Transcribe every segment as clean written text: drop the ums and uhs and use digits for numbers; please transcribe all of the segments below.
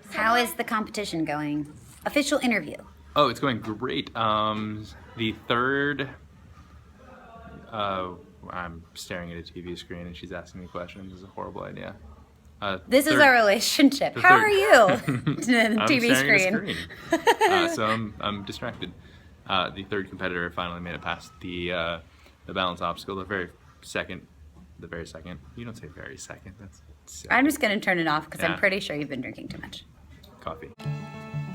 How is the competition going? Official interview. Oh, it's going great. The third, I'm staring at a TV screen and she's asking me questions. It's a horrible idea. This is our relationship. How are you? I'm TV staring screen. at a screen. So I'm distracted. The third competitor finally made it past the balance obstacle. The very second. You don't say very second. That's silly. I'm just going to turn it off because Yeah. I'm pretty sure you've been drinking too much. Coffee.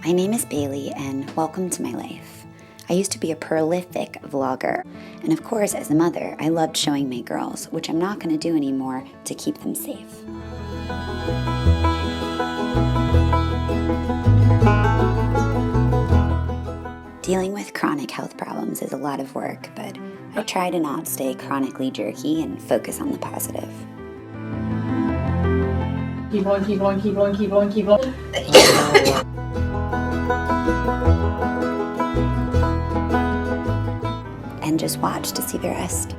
My name is Bailey and welcome to my life. I used to be a prolific vlogger. And of course, as a mother, I loved showing my girls, which I'm not going to do anymore to keep them safe. Dealing with chronic health problems is a lot of work, but I try to not stay chronically jerky and focus on the positive. Keep going, keep going, keep going, keep going, keep going. And just watch to see the rest.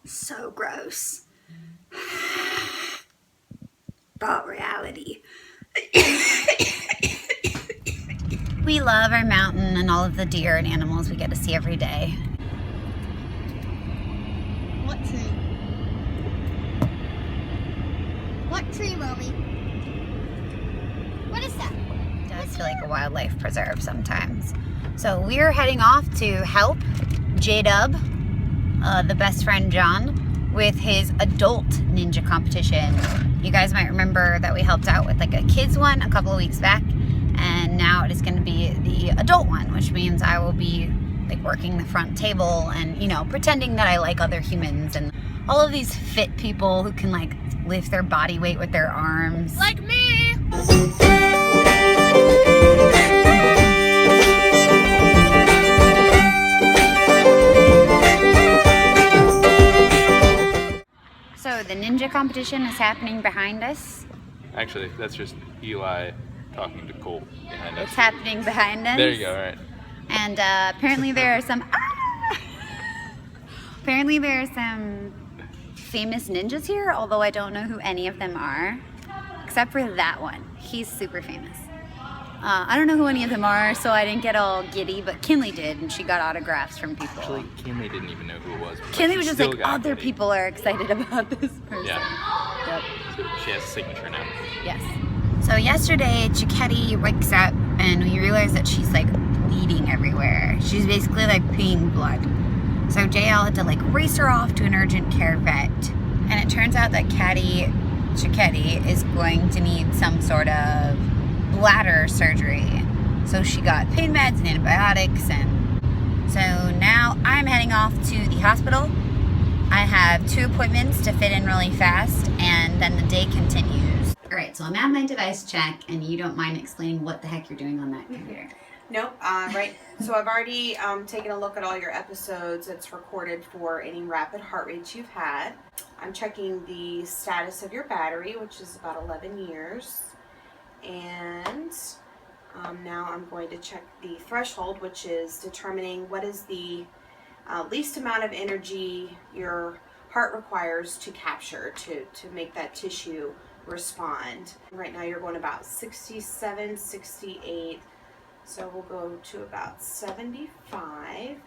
So gross. But reality. We love our mountain and all of the deer and animals we get to see every day. What tree? What tree, Mommy? What is that? It does feel like a wildlife preserve sometimes. So we're heading off to help J-Dub, the best friend John, with his adult ninja competition. You guys might remember that we helped out with like a kids one a couple of weeks back, and now it is going to be the adult one, which means I will be like working the front table and, you know, pretending that I like other humans and all of these fit people who can like lift their body weight with their arms. Like me! So the ninja competition is happening behind us. Actually, that's just Eli talking to Cole behind us. It's happening behind us. There you go, all right. And apparently there are some apparently there are some famous ninjas here, although I don't know who any of them are, except for that one. He's super famous. I don't know who any of them are, so I didn't get all giddy, but Kinley did, and she got autographs from people. Actually, Kinley didn't even know who it was. Kinley was just Still like, got other giddy. people are excited about this person. Yeah. Yep. So she has a signature now. Yes. So yesterday, Chiquetti wakes up and we realize that she's like bleeding everywhere. She's basically like peeing blood. So JL had to like race her off to an urgent care vet. And it turns out that Chiquetti is going to need some sort of bladder surgery. So she got pain meds and antibiotics, and so now I'm heading off to the hospital. I have 2 appointments to fit in really fast, and then the day continues. All right, so I'm at my device check, and you don't mind explaining what the heck you're doing on that computer. Nope. Right. So I've already taken a look at all your episodes. It's recorded for any rapid heart rates you've had. I'm checking the status of your battery, which is about 11 years. And now I'm going to check the threshold, which is determining what is the least amount of energy your heart requires to capture to make that tissue respond. Right now you're going about 67, 68. So we'll go to about 75.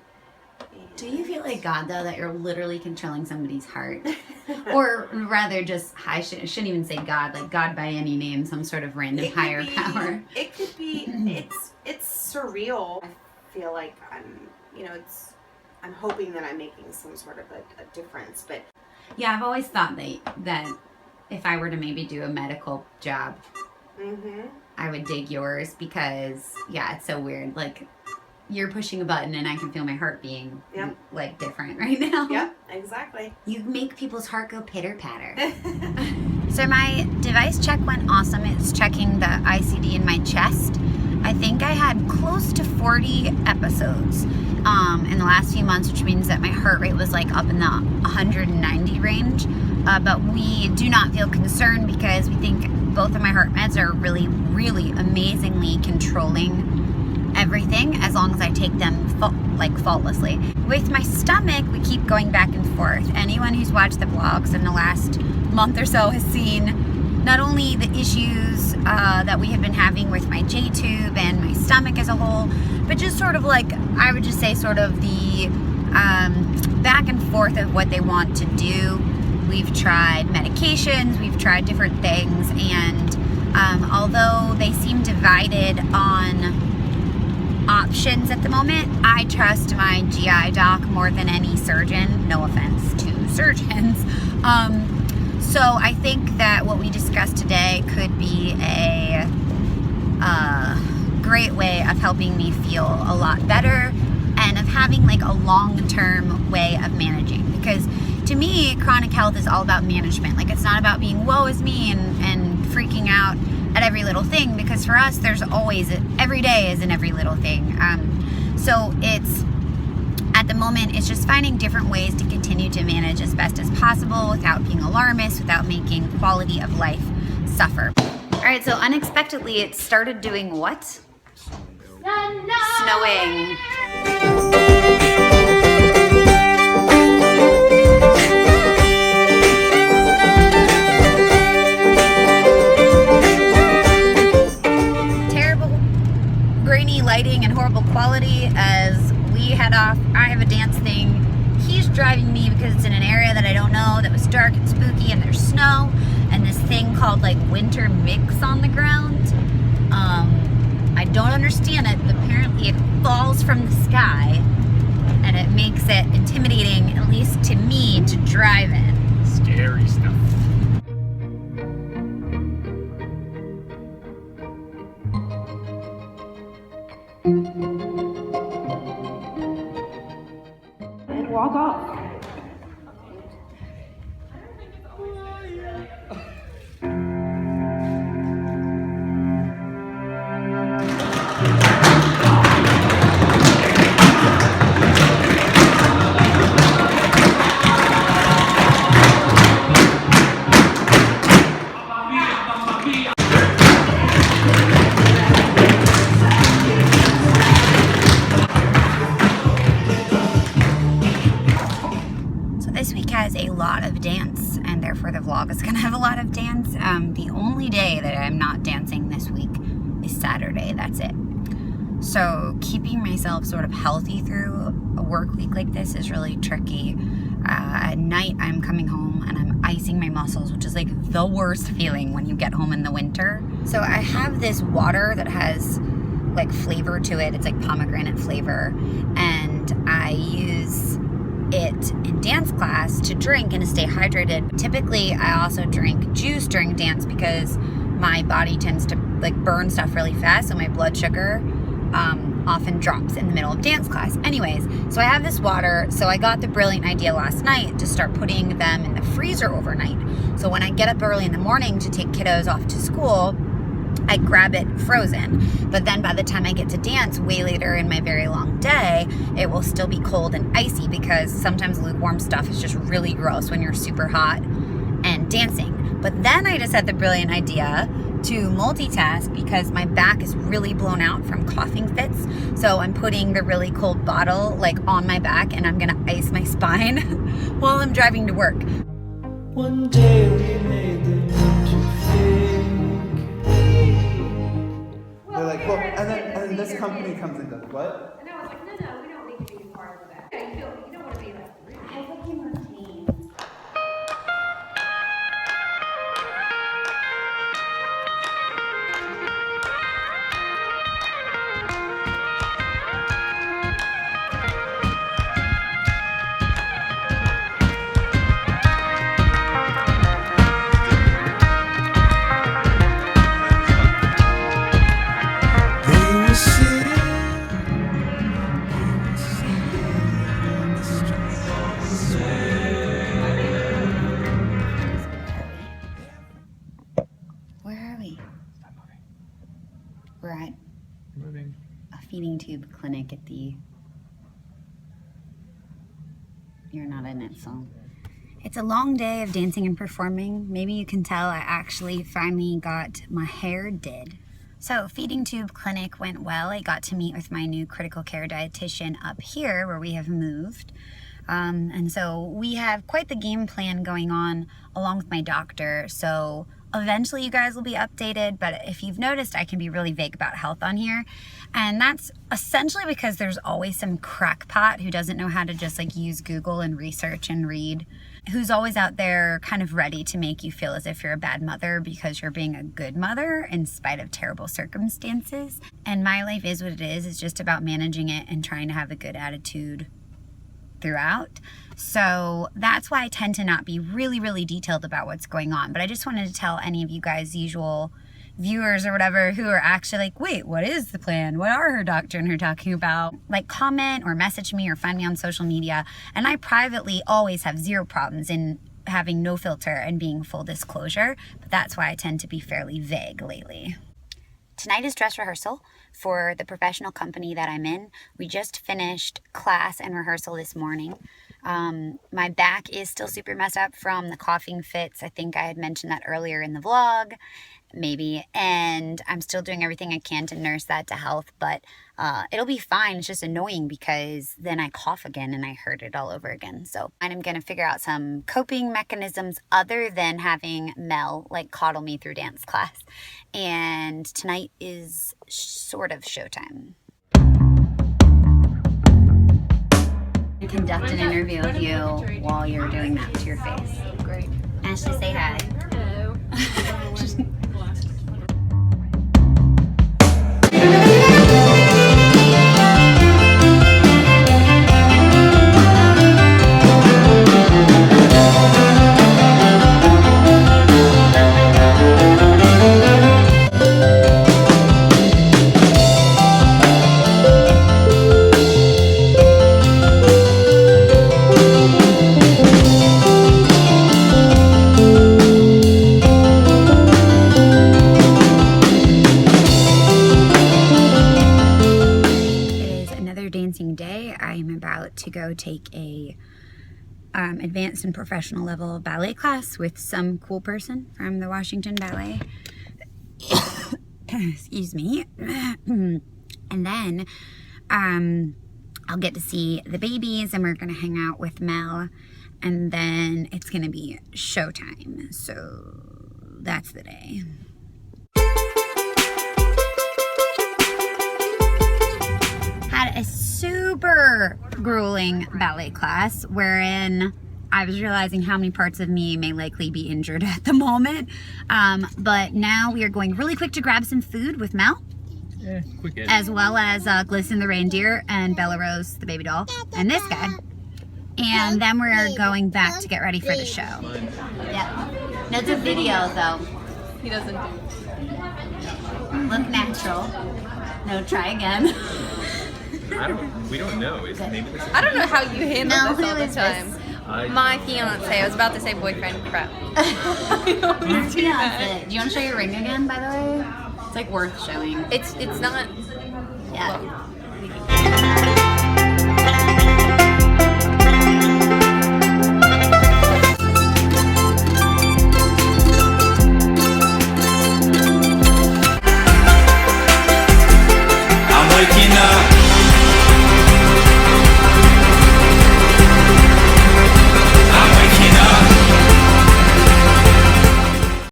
Do you feel like God, though, that you're literally controlling somebody's heart? Or rather just, I shouldn't even say God, like God by any name, some sort of random higher power. It could be, it's surreal. I feel like I'm hoping that I'm making some sort of a difference, but. Yeah, I've always thought that if I were to maybe do a medical job, I would dig yours because, yeah, it's so weird. Like, you're pushing a button and I can feel my heart being, like, different right now. Yep, exactly. You make people's heart go pitter-patter. So my device check went awesome. It's checking the ICD in my chest. I think I had close to 40 episodes in the last few months, which means that my heart rate was like up in the 190 range. But we do not feel concerned because we think both of my heart meds are really, really amazingly controlling everything as long as I take them faultlessly. With my stomach, we keep going back and forth. Anyone who's watched the vlogs in the last month or so has seen not only the issues that we have been having with my J-tube and my stomach as a whole, but just sort of like, I would just say sort of the back and forth of what they want to do. We've tried medications, we've tried different things, and although they seem divided on options at the moment, I trust my GI doc more than any surgeon. No offense to surgeons. So I think that what we discussed today could be a great way of helping me feel a lot better and of having like a long-term way of managing. Because to me, chronic health is all about management. Like, it's not about being woe is me and freaking out at every little thing, because for us there's always, every day is in every little thing. So it's, at the moment, it's just finding different ways to continue to manage as best as possible without being alarmist, without making quality of life suffer. All right, so unexpectedly it started doing what? Snowing. Grainy lighting and horrible quality as we head off. I have a dance thing. He's driving me because it's in an area that I don't know, that was dark and spooky, and there's snow and this thing called like winter mix on the ground. I don't understand it, but apparently it falls from the sky and it makes it intimidating, at least to me, to drive in. Scary stuff. And walk off. A lot of dance, and therefore the vlog is gonna have a lot of dance. The only day that I'm not dancing this week is Saturday. That's it. So keeping myself sort of healthy through a work week like this is really tricky. At night I'm coming home and I'm icing my muscles, which is like the worst feeling when you get home in the winter. So I have this water that has like flavor to it. It's like pomegranate flavor, and I use it in dance class to drink and to stay hydrated. Typically I also drink juice during dance because my body tends to like burn stuff really fast, so my blood sugar often drops in the middle of dance class. Anyways, so I have this water, so I got the brilliant idea last night to start putting them in the freezer overnight. So when I get up early in the morning to take kiddos off to school, I grab it frozen. But then by the time I get to dance way later in my very long day, it will still be cold and icy, because sometimes lukewarm stuff is just really gross when you're super hot and dancing. But then I just had the brilliant idea to multitask because my back is really blown out from coughing fits. So I'm putting the really cold bottle like on my back, and I'm gonna ice my spine while I'm driving to work. One day we made the leap to think. They're like, well, and then this company comes and goes, what? And I was like, no, we don't need to be part of that. Yeah, you don't want to be like, I hope you routine. at Moving. a feeding tube clinic at the... You're not in it, so... It's a long day of dancing and performing. Maybe you can tell I actually finally got my hair did. So feeding tube clinic went well. I got to meet with my new critical care dietitian up here where we have moved. And so we have quite the game plan going on along with my doctor. So eventually you guys will be updated, but if you've noticed, I can be really vague about health on here. And that's essentially because there's always some crackpot who doesn't know how to just like use Google and research and read, who's always out there kind of ready to make you feel as if you're a bad mother because you're being a good mother in spite of terrible circumstances. And my life is what it is. It's just about managing it and trying to have a good attitude throughout. So that's why I tend to not be really, really detailed about what's going on. But I just wanted to tell any of you guys, usual viewers or whatever, who are actually like, wait, what is the plan? What are her doctor and her talking about? Like, comment or message me or find me on social media. And I privately always have zero problems in having no filter and being full disclosure. But that's why I tend to be fairly vague lately. Tonight is dress rehearsal for the professional company that I'm in. We just finished class and rehearsal this morning. My back is still super messed up from the coughing fits. I think I had mentioned that earlier in the vlog, maybe. And I'm still doing everything I can to nurse that to health, but it'll be fine. It's just annoying because then I cough again and I hurt it all over again. So I'm going to figure out some coping mechanisms other than having Mel like coddle me through dance class. And tonight is sort of showtime. Conduct an interview of you while you're doing that to your face. Great. Ashley, say hi. Hello. Day. I'm about to go take a advanced and professional level ballet class with some cool person from the Washington Ballet. Excuse me. And then I'll get to see the babies and we're gonna hang out with Mel, and then it's gonna be showtime. So that's the day. Had a super grueling ballet class wherein I was realizing how many parts of me may likely be injured at the moment. But now we are going really quick to grab some food with Mel. Yeah, quick edit. As well as Glisten the reindeer and Bella Rose the baby doll and this guy. And then we're going back to get ready for the show. Yeah. That's a video though. He doesn't do. Look natural. No, try again. We don't know. Maybe this is... I don't know how you handle No, this all who the is time. I- My fiance. I was about to say boyfriend. Crap. Your fiance. Do you want to show your ring again, by the way? It's like worth showing. It's not. Yeah.